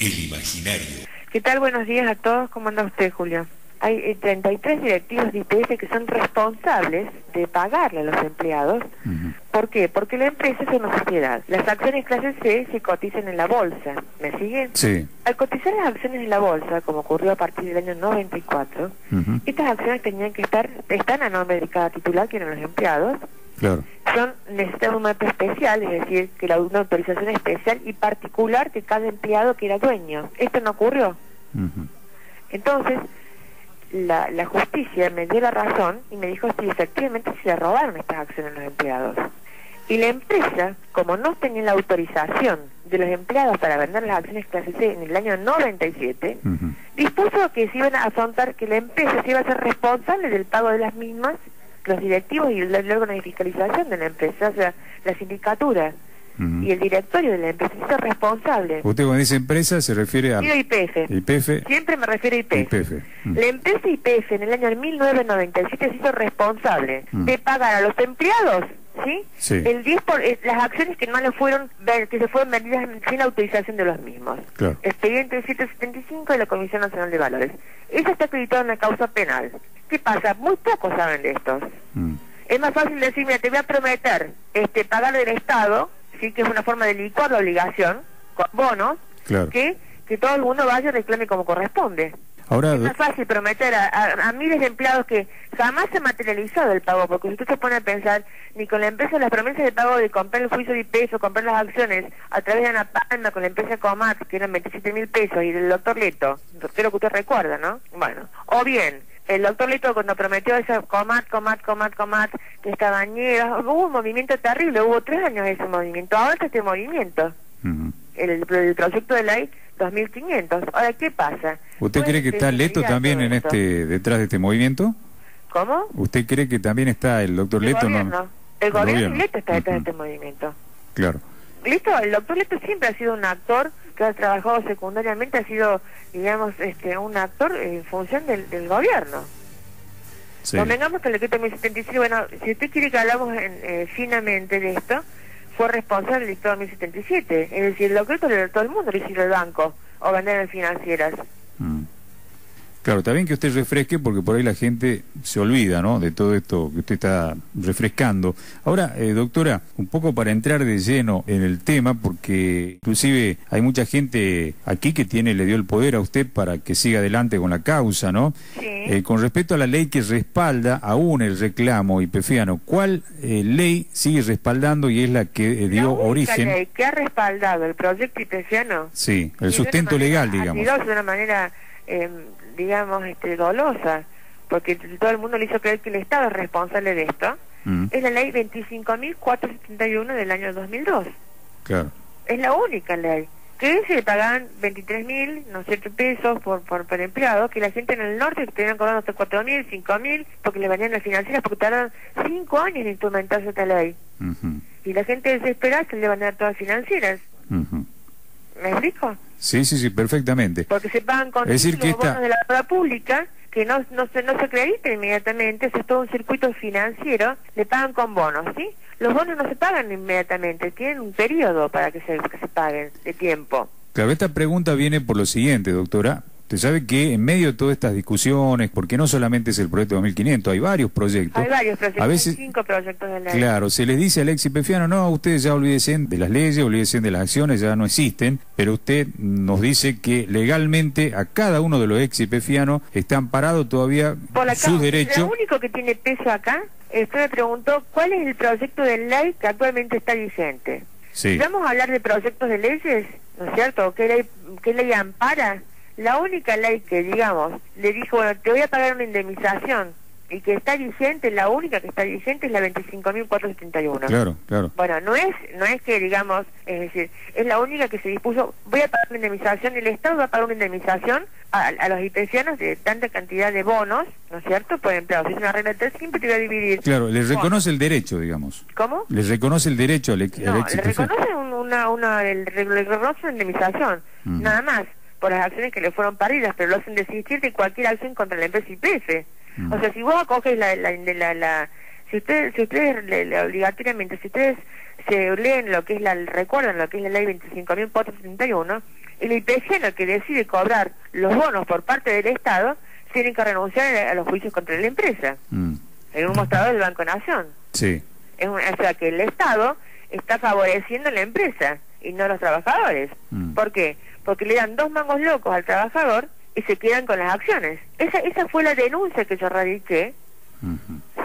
El imaginario. ¿Qué tal? Buenos días a todos. ¿Cómo anda usted, Julio? Hay 33 directivos de IPF que son responsables de pagarle a los empleados. ¿Por qué? Porque la empresa es una sociedad. Las acciones clase C se cotizan en la bolsa. ¿Me siguen? Sí. Al cotizar las acciones en la bolsa, como ocurrió a partir del año 94, estas acciones tenían que están a nombre de cada titular, que eran los empleados. Claro. Necesitaban un momento especial, es decir, que una autorización especial y particular de cada empleado que era dueño. Esto no ocurrió. Entonces, la justicia me dio la razón y me dijo, sí, efectivamente se robaron estas acciones a los empleados. Y la empresa, como no tenía la autorización de los empleados para vender las acciones clase C en el año 97, dispuso que se iban a afrontar, que la empresa se iba a ser responsable del pago de las mismas, los directivos y el órgano de fiscalización de la empresa, o sea, la sindicatura y el directorio de la empresa se hizo responsable. Usted cuando dice empresa se refiere a... IPF. IPF. Siempre me refiero a IPF. La empresa IPF en el año 1997 se hizo responsable de pagar a los empleados, ¿sí? El 10 por las acciones que no le fueron, que se fueron vendidas sin la autorización de los mismos. Claro. Expediente 775 de la Comisión Nacional de Valores. Eso está acreditado en la causa penal. ¿Qué pasa? Muy pocos saben de esto. Es más fácil decir, mira, te voy a prometer pagar del Estado, sí, que es una forma de licuar la obligación, con bonos, claro, que todo el mundo vaya y reclame como corresponde. Ahora, es más fácil prometer a miles de empleados que jamás se ha materializado el pago, porque si usted se pone a pensar, ni con la empresa las promesas de pago de comprar el juicio de IPF o comprar las acciones a través de Ana Palma con la empresa Comat, que eran 27.000 pesos, y del doctor Leto, creo que usted recuerda, ¿no? Bueno, o bien el doctor Leto cuando prometió esa Comat, que esta bañera, hubo un movimiento terrible, hubo 3 años ese movimiento, ahora está este movimiento, el proyecto de ley 2500. Ahora, ¿qué pasa? ¿Usted cree que está Leto también en detrás de este movimiento? ¿Cómo? ¿Usted cree que también está el doctor Leto? El gobierno y Leto está detrás de este movimiento. Claro. Listo, el doctor Leto siempre ha sido un actor que ha trabajado secundariamente, ha sido, digamos, un actor en función del gobierno. Sí. Convengamos que el decreto 1075, bueno, si usted quiere que hablamos finamente de esto, fue responsable del dictado 1077, es decir, el decreto de todo el mundo lo hicieron el banco o vender en financieras. Claro, está bien que usted refresque porque por ahí la gente se olvida, ¿no?, de todo esto que usted está refrescando. Ahora, doctora, un poco para entrar de lleno en el tema, porque inclusive hay mucha gente aquí que le dio el poder a usted para que siga adelante con la causa, ¿no? Sí. Con respecto a la ley que respalda aún el reclamo IPFiano, ¿cuál ley sigue respaldando y es la que dio origen? La ley que ha respaldado el proyecto IPFiano. Sí, el sustento legal, digamos. De una manera digamos, dolosa, porque todo el mundo le hizo creer que el Estado es responsable de esto, es la ley 25.471 del año 2002. Claro. Es la única ley. Que se pagaban 23.000, ¿no es cierto?, pesos por empleado, que la gente en el norte que tenían cobrando hasta 4.000, 5.000, porque le venían las financieras, porque tardaron 5 años en implementarse esta ley. Y la gente desesperada se le van a dar todas financieras. ¿Me explico? Sí, perfectamente. Porque se pagan con los bonos de la obra pública, que no se acredita inmediatamente, es todo un circuito financiero, le pagan con bonos, ¿sí? Los bonos no se pagan inmediatamente, tienen un periodo para que se paguen de tiempo. Claro, esta pregunta viene por lo siguiente, doctora. Usted sabe que en medio de todas estas discusiones, porque no solamente es el proyecto 2500, hay varios proyectos. Hay varios proyectos, a veces, hay 5 proyectos de ley. Claro, se les dice al ex IPFiano, no, ustedes ya olvídense de las leyes, olvídense de las acciones, ya no existen, pero usted nos dice que legalmente a cada uno de los ex IPFianos está amparado todavía sus derechos. Lo único que tiene peso acá, usted me preguntó, ¿cuál es el proyecto de ley que actualmente está vigente? Sí. Vamos a hablar de proyectos de leyes, ¿no es cierto? ¿Qué ley ampara? La única ley que, digamos, le dijo, bueno, te voy a pagar una indemnización y que está vigente, la única que está vigente es la 25.471. Claro. Bueno, no es que, digamos, es decir, es la única que se dispuso, voy a pagar una indemnización, el Estado va a pagar una indemnización a los IPFianos de tanta cantidad de bonos, ¿no es cierto?, por empleados. Si es una regla de 3, siempre te va a dividir. Claro, les reconoce el derecho, digamos. ¿Cómo? Les reconoce el derecho al ex IPFiano. No, le reconoce una indemnización, nada más, por las acciones que le fueron paridas, pero lo hacen desistir de cualquier acción contra la empresa IPF. O sea, si vos acoges si ustedes obligatoriamente, si ustedes se leen lo que es recuerdan lo que es la ley 25.471, El IPFiano que decide cobrar los bonos por parte del Estado tienen que renunciar a los juicios contra la empresa. En un mostrador del Banco Nación. Sí. O sea que el Estado está favoreciendo a la empresa y no a los trabajadores. ¿Por qué? Porque le dan 2 mangos locos al trabajador y se quedan con las acciones. Esa fue la denuncia que yo radiqué,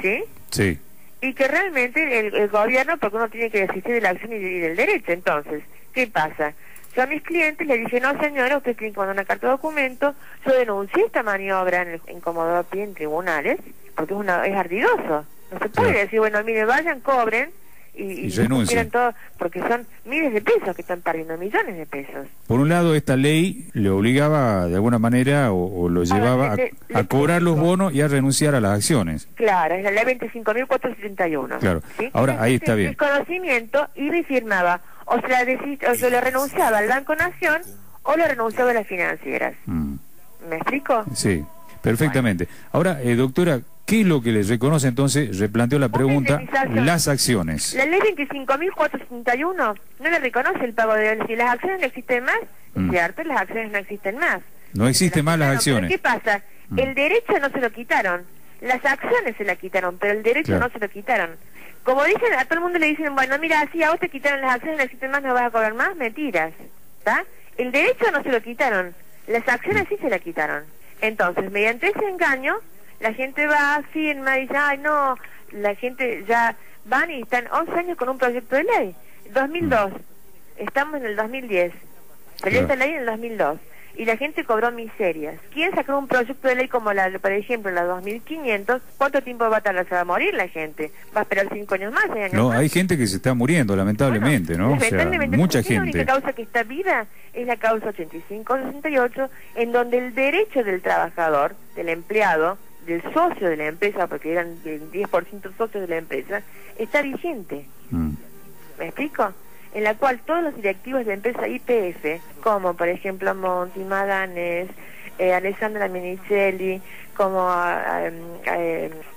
¿sí? Sí. Y que realmente el gobierno, porque uno tiene que desistir de la acción y del derecho. Entonces, ¿qué pasa? Yo a mis clientes les dije, no señora, usted tiene que mandar una carta de documento. Yo denuncié esta maniobra en Comodoro Pi en tribunales, porque es ardidoso. No se puede decir, bueno, mire, vayan, cobren y renuncien todo, porque son miles de pesos que están perdiendo, millones de pesos. Por un lado, esta ley le obligaba de alguna manera o lo llevaba a cobrar los bonos y a renunciar a las acciones. Claro, es la ley 25.471. Claro, ¿sí? Ahora ahí está bien. El conocimiento iba y firmaba, o se le renunciaba al Banco Nación o le renunciaba a las financieras. ¿Me explico? Sí, perfectamente. Ahora, doctora, ¿qué es lo que les reconoce entonces? Replanteo la pregunta, las acciones. La ley 25.471 no le reconoce el pago de... Si las acciones no existen más, es cierto, las acciones no existen más. No existen más las acciones. ¿Qué pasa? El derecho no se lo quitaron, las acciones se la quitaron, pero el derecho no se lo quitaron. Como dicen, a todo el mundo le dicen, bueno, mira, si a vos te quitaron las acciones, no existen más, no vas a cobrar más, mentiras. ¿Está? El derecho no se lo quitaron, las acciones sí se la quitaron. Entonces, mediante ese engaño, la gente va, firma, dice, ay no, la gente ya van y están 11 años con un proyecto de ley. 2002, estamos en el 2010, salió esta ley en el 2002, y la gente cobró miserias. ¿Quién sacó un proyecto de ley como por ejemplo, la 2500? ¿Cuánto tiempo va a tardar? Se va a morir la gente. Va a esperar 5 años más, 6 años más. No, hay gente que se está muriendo, lamentablemente, bueno, ¿no? Lamentablemente, o sea, mucha gente. La única causa que está viva es la causa 85-68, en donde el derecho del trabajador, del empleado, del socio de la empresa, porque eran el 10% socios de la empresa, está vigente. ¿Me explico? En la cual todos los directivos de la empresa YPF, como por ejemplo Monti, Madanes, Alessandra Minicelli, como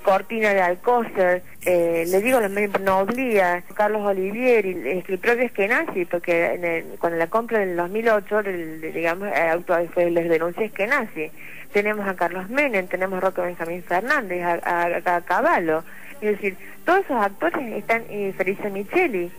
Cortina de Alcócer, le digo los mismos, Noblía, Carlos Olivieri, el propio Eskenazi, porque cuando la compra del 2008, digamos, les denuncia Eskenazi. Tenemos a Carlos Menem, tenemos a Roque Benjamín Fernández, a Cavallo. Es decir, todos esos actores están, Felisa Micheli.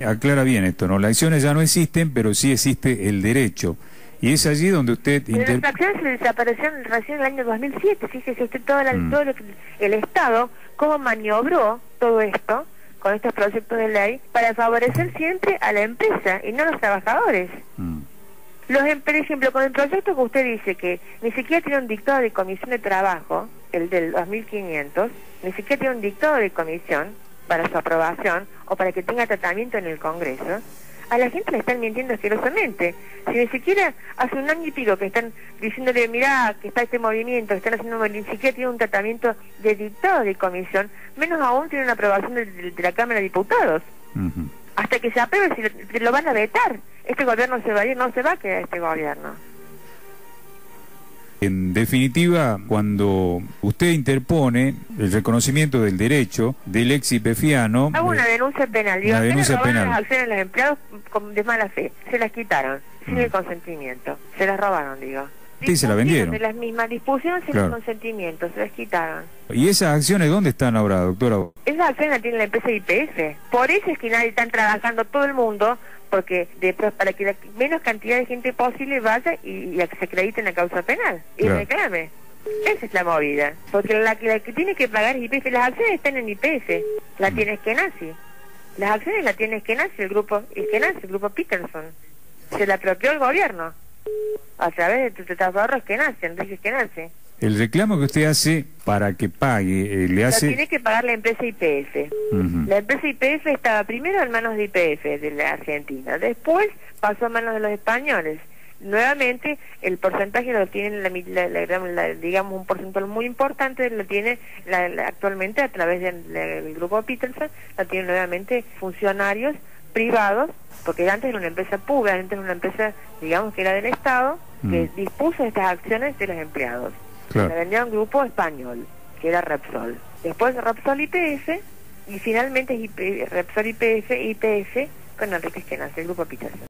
Aclara bien esto, ¿no? Las acciones ya no existen, pero sí existe el derecho. Y es allí donde usted... Pero las acciones se desaparecieron recién en el año 2007. Fíjese usted todo lo que el Estado, cómo maniobró todo esto, con estos proyectos de ley, para favorecer siempre a la empresa y no a los trabajadores. Por ejemplo, con el proyecto que usted dice que ni siquiera tiene un dictado de comisión de trabajo, el del 2500, ni siquiera tiene un dictado de comisión para su aprobación o para que tenga tratamiento en el Congreso, a la gente le están mintiendo asquerosamente. Si ni siquiera hace un año y pico que están diciéndole, mirá, que está este movimiento, que están haciendo, ni siquiera tiene un tratamiento de dictado de comisión, menos aún tiene una aprobación de la Cámara de Diputados. Hasta que se apruebe, si lo van a vetar. Este gobierno se va a ir, no se va a quedar este gobierno. En definitiva, cuando usted interpone el reconocimiento del derecho del ex YPFiano... Hago una denuncia penal. Digo, una denuncia penal. Las acciones de los empleados de mala fe. Se las quitaron, sin el consentimiento. Se las robaron, digo. Sí, se la vendieron. De las mismas, dispusieron sin el consentimiento, se las quitaron. ¿Y esas acciones dónde están ahora, doctora? Esas acciones las tiene la empresa YPF. Por eso es que nadie están trabajando todo el mundo, porque para que la menos cantidad de gente posible vaya y se acredite en la causa penal y reclame. Esa es la movida, porque la que tiene que pagar es YPF. Las acciones están en YPF, la tiene Eskenazi. Las acciones la tiene Eskenazi, el grupo Peterson. Se la apropió el gobierno a través de tu ahorro Eskenazi, Enrique Eskenazi. El reclamo que usted hace para que pague, le hace... Lo tiene que pagar la empresa YPF. La empresa YPF estaba primero en manos de YPF, de la Argentina. Después pasó a manos de los españoles. Nuevamente, el porcentaje lo tiene, digamos, un porcentaje muy importante, lo tiene actualmente a través del grupo Peterson, lo tienen nuevamente funcionarios privados, porque antes era una empresa pública, antes era una empresa, digamos, que era del Estado, que dispuso estas acciones de los empleados. La vendía un grupo español, que era Repsol. Después Repsol YPF, y finalmente Repsol YPF con Enrique Eskenazi, el grupo Peterson.